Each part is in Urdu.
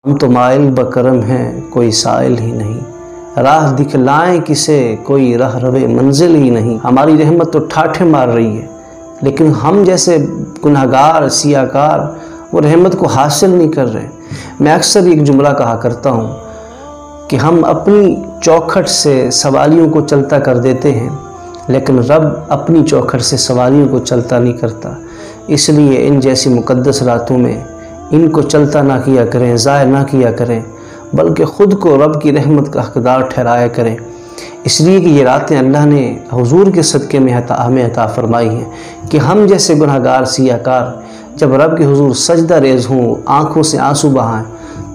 ہم تو مائل بکرم ہیں کوئی سائل ہی نہیں، راہ دکھلائیں کسے کوئی راہ رو منزل ہی نہیں۔ ہماری رحمت تو ٹھاٹھے مار رہی ہے، لیکن ہم جیسے گناہگار سیاکار وہ رحمت کو حاصل نہیں کر رہے۔ میں اکثر ایک جملہ کہا کرتا ہوں کہ ہم اپنی چوکھٹ سے سوالیوں کو چلتا کر دیتے ہیں، لیکن رب اپنی چوکھٹ سے سوالیوں کو چلتا نہیں کرتا۔ اس لیے ان جیسی مقدس راتوں میں ان کو چلتا نہ کیا کریں، ضائع نہ کیا کریں، بلکہ خود کو رب کی رحمت کا حقدار ٹھہرایا کریں، اس لیے کہ یہ راتیں اللہ نے حضور کے صدقے میں ہمیں عطا فرمائی ہیں کہ ہم جیسے گناہگار سیاکار جب رب کے حضور سجدہ ریز ہوں، آنکھوں سے آنسو بہائیں،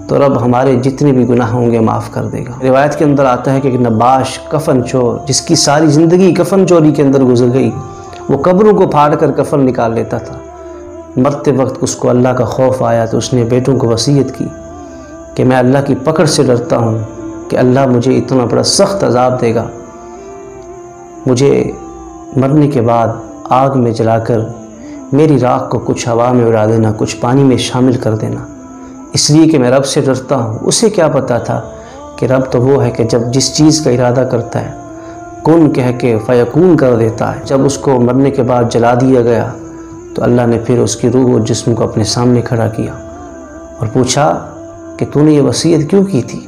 تو رب ہمارے جتنے بھی گناہ ہوں گے معاف کر دے گا۔ روایت کے اندر آتا ہے کہ ایک نباش کفن چور جس کی ساری زندگی کفن چوری کے اندر گزر گئی، وہ قبروں کو پھاڑ کر کفن نکال لیتا تھا۔ مرتے وقت اس کو اللہ کا خوف آیا تو اس نے بیٹوں کو وصیت کی کہ میں اللہ کی پکڑ سے ڈرتا ہوں کہ اللہ مجھے اتنا بڑا سخت عذاب دے گا، مجھے مرنے کے بعد آگ میں جلا کر میری راکھ کو کچھ ہوا میں اڑا دینا، کچھ پانی میں شامل کر دینا، اس لیے کہ میں رب سے ڈرتا ہوں۔ اسے کیا پتا تھا کہ رب تو وہ ہے کہ جب جس چیز کا ارادہ کرتا ہے کن کہہ کے فیکون کر دیتا ہے۔ جب اس کو مرنے کے بعد جلا دیا گیا تو اللہ نے پھر اس کی روح اور جسم کو اپنے سامنے کھڑا کیا اور پوچھا کہ تو نے یہ وصیت کیوں کی تھی،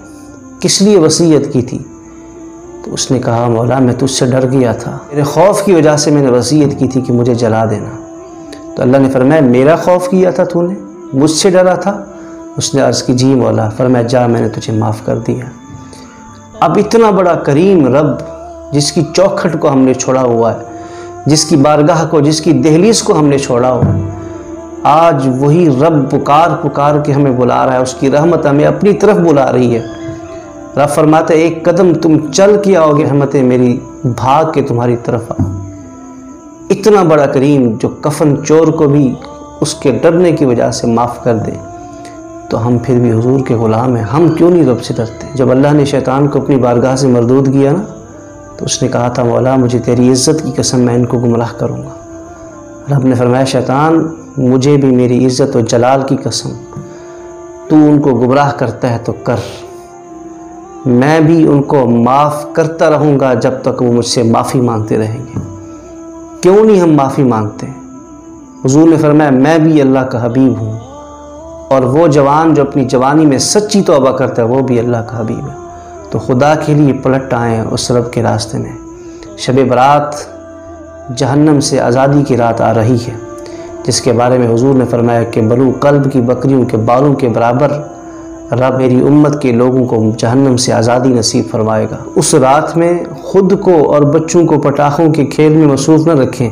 کس لیے وصیت کی تھی؟ تو اس نے کہا مولا میں تجھ سے ڈر گیا تھا، میرے خوف کی وجہ سے میں نے وصیت کی تھی کہ مجھے جلا دینا۔ تو اللہ نے فرمایا میرا خوف کیا تھا تو نے، مجھ سے ڈرا تھا؟ اس نے عرض کی جی مولا۔ فرمایا جا میں نے تجھے معاف کر دیا۔ اب اتنا بڑا کریم رب جس کی چوکھٹ کو ہم نے چھوڑا ہوا ہے، جس کی بارگاہ کو، جس کی دہلیز کو ہم نے چھوڑا ہوا ہے، آج وہی رب پکار کے ہمیں بلا رہا ہے، اس کی رحمت ہمیں اپنی طرف بلا رہی ہے۔ رب فرماتا ہے ایک قدم تم چل کے آؤ گے رحمتیں میری بھاگ کے تمہاری طرف آؤ۔ اتنا بڑا کریم جو کفن چور کو بھی اس کے ڈرنے کی وجہ سے معاف کر دے، تو ہم پھر بھی حضور کے غلام ہیں، ہم کیوں نہیں رب سے ڈرتے؟ جب اللہ نے شیطان کو اپنی بارگاہ سے مردود کیا نا، تو اس نے کہا تھا مولا مجھے تیری عزت کی قسم میں ان کو گمراہ کروں گا۔ رب نے فرمایا شیطان مجھے بھی میری عزت و جلال کی قسم، تو ان کو گمراہ کرتا ہے تو کر، میں بھی ان کو معاف کرتا رہوں گا جب تک وہ مجھ سے معافی مانگتے رہیں گے۔ کیوں نہیں ہم معافی مانگتے؟ حضور نے فرمایا میں بھی اللہ کا حبیب ہوں، اور وہ جوان جو اپنی جوانی میں سچی توبہ کرتا ہے وہ بھی اللہ کا حبیب ہے۔ تو خدا کے لیے پلٹ آئیں اس رب کے راستے میں۔ شب برات جہنم سے آزادی کی رات آ رہی ہے، جس کے بارے میں حضور نے فرمایا کہ بنو قلب کی بکریوں کے بالوں کے برابر رب میری امت کے لوگوں کو جہنم سے آزادی نصیب فرمائے گا۔ اس رات میں خود کو اور بچوں کو پٹاخوں کے کھیل میں مصروف نہ رکھیں،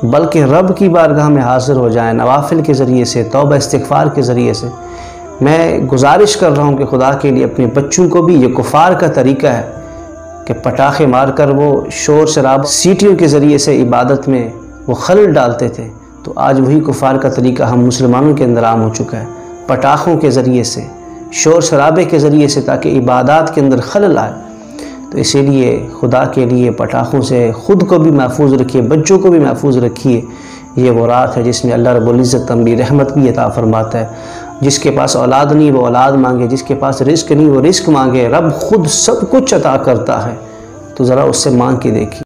بلکہ رب کی بارگاہ میں حاضر ہو جائیں، نوافل کے ذریعے سے، توبہ استغفار کے ذریعے سے۔ میں گزارش کر رہا ہوں کہ خدا کے لیے اپنے بچوں کو بھی، یہ کفار کا طریقہ ہے کہ پٹاخے مار کر وہ شور شراب سیٹیوں کے ذریعے سے عبادت میں وہ خلل ڈالتے تھے، تو آج وہی کفار کا طریقہ ہم مسلمانوں کے اندر عام ہو چکا ہے، پٹاخوں کے ذریعے سے، شور شرابے کے ذریعے سے، تاکہ عبادات کے اندر خلل آئے۔ تو اسی لیے خدا کے لیے پٹاخوں سے خود کو بھی محفوظ رکھیے، بچوں کو بھی محفوظ رکھیے۔ یہ وہ رات ہے جس میں اللہ رب العزت ہمیں رحمت بھی عطا فرماتا ہے۔ جس کے پاس اولاد نہیں وہ اولاد مانگے، جس کے پاس رزق نہیں وہ رزق مانگے۔ رب خود سب کچھ عطا کرتا ہے، تو ذرا اس سے مانگ کے دیکھیے۔